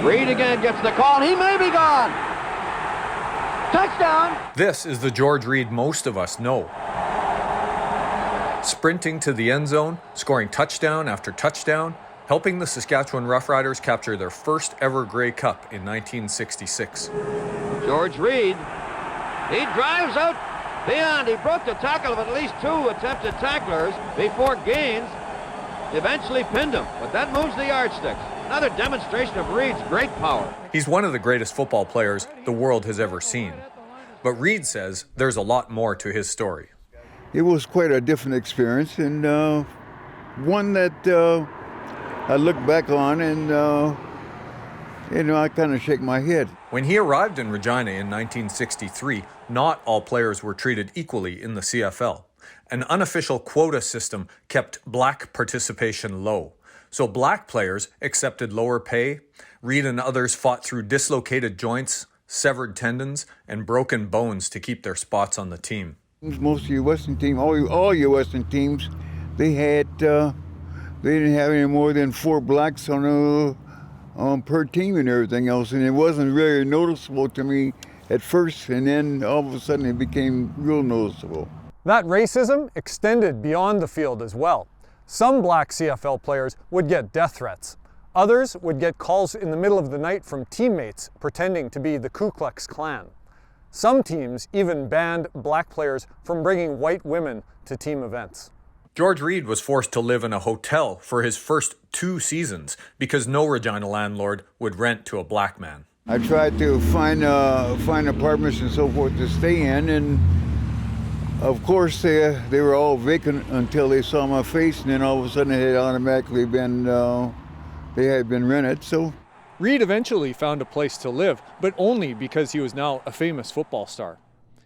Reed again gets the call. He may be gone. Touchdown. This is the George Reed most of us know. Sprinting to the end zone, scoring touchdown after touchdown, helping the Saskatchewan Roughriders capture their first ever Grey Cup in 1966. George Reed, he drives out beyond. He broke the tackle of at least two attempted tacklers before Gaines eventually pinned him, but that moves the yardsticks. Another demonstration of Reed's great power. He's one of the greatest football players the world has ever seen. But Reed says there's a lot more to his story. It was quite a different experience, and one that I look back on and, I kind of shake my head. When he arrived in Regina in 1963, not all players were treated equally in the CFL. An unofficial quota system kept black participation low. So black players accepted lower pay. Reed and others fought through dislocated joints, severed tendons, and broken bones to keep their spots on the team. Most of your Western teams, all your Western teams, they didn't have any more than 4 blacks per team and everything else, and it wasn't really noticeable to me at first, and then all of a sudden it became real noticeable. That racism extended beyond the field as well. Some black CFL players would get death threats. Others would get calls in the middle of the night from teammates pretending to be the Ku Klux Klan. Some teams even banned black players from bringing white women to team events. George Reed was forced to live in a hotel for his first 2 seasons because no Regina landlord would rent to a black man. I tried to find apartments and so forth to stay in, and of course they were all vacant until they saw my face, and then all of a sudden it had automatically been they had been rented. So Reed eventually found a place to live, but only because he was now a famous football star.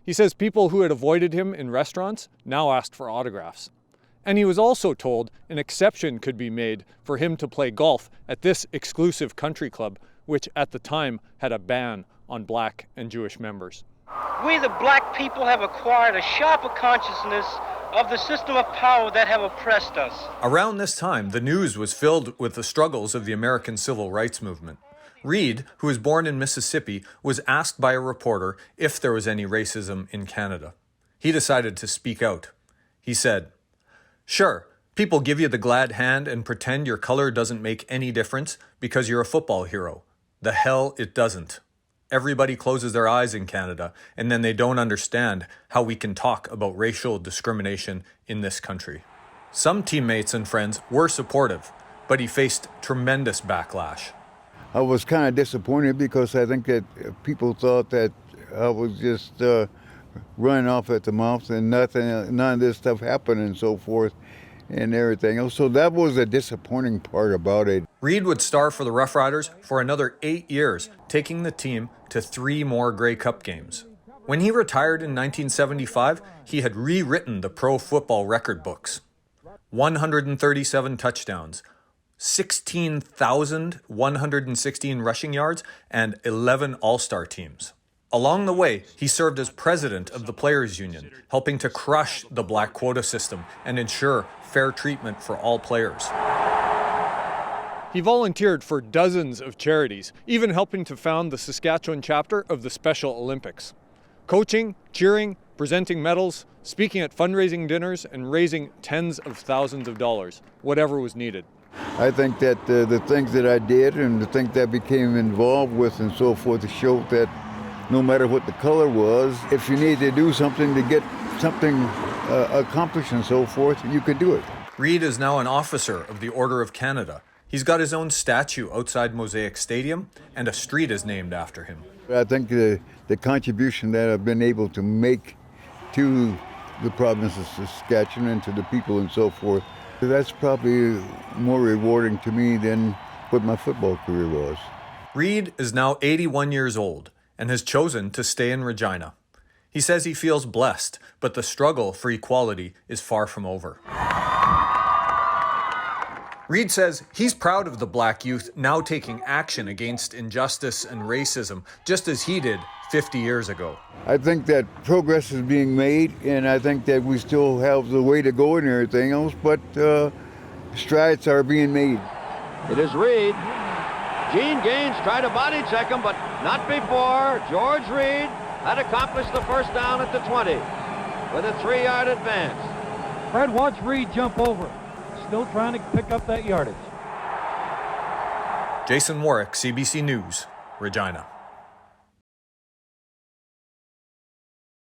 He says people who had avoided him in restaurants now asked for autographs. And he was also told an exception could be made for him to play golf at this exclusive country club, which at the time had a ban on black and Jewish members. We the black people have acquired a sharper consciousness of the system of power that have oppressed us. Around this time, the news was filled with the struggles of the American civil rights movement. Reed, who was born in Mississippi, was asked by a reporter if there was any racism in Canada. He decided to speak out. He said, "Sure, people give you the glad hand and pretend your color doesn't make any difference because you're a football hero. The hell it doesn't. Everybody closes their eyes in Canada, and then they don't understand how we can talk about racial discrimination in this country." Some teammates and friends were supportive, but he faced tremendous backlash. I was kind of disappointed because I think that people thought that I was just running off at the mouth and none of this stuff happened and so forth and everything else. So that was a disappointing part about it. Reed would star for the Roughriders for another 8 years, taking the team to 3 more Grey Cup games. When he retired in 1975, he had rewritten the pro football record books. 137 touchdowns, 16,116 rushing yards, and 11 All-Star teams. Along the way, he served as president of the Players Union, helping to crush the black quota system and ensure fair treatment for all players. He volunteered for dozens of charities, even helping to found the Saskatchewan chapter of the Special Olympics. Coaching, cheering, presenting medals, speaking at fundraising dinners, and raising tens of thousands of dollars, whatever was needed. I think that the things that I did and the things that I became involved with and so forth showed that no matter what the color was, if you need to do something to get something accomplished and so forth, you could do it. Reed is now an officer of the Order of Canada. He's got his own statue outside Mosaic Stadium, and a street is named after him. I think the contribution that I've been able to make to the province of Saskatchewan and to the people and so forth, that's probably more rewarding to me than what my football career was. Reed is now 81 years old and has chosen to stay in Regina. He says he feels blessed, but the struggle for equality is far from over. Reed says he's proud of the black youth now taking action against injustice and racism, just as he did 50 years ago. I think that progress is being made, and I think that we still have the way to go and everything else, but strides are being made. It is Reed Gene Gaines tried to body check him, but not before George Reed had accomplished the first down at the 20 with a 3-yard advance. Fred, watch Reed jump over. Still trying to pick up that yardage. Jason Warwick, CBC News, Regina.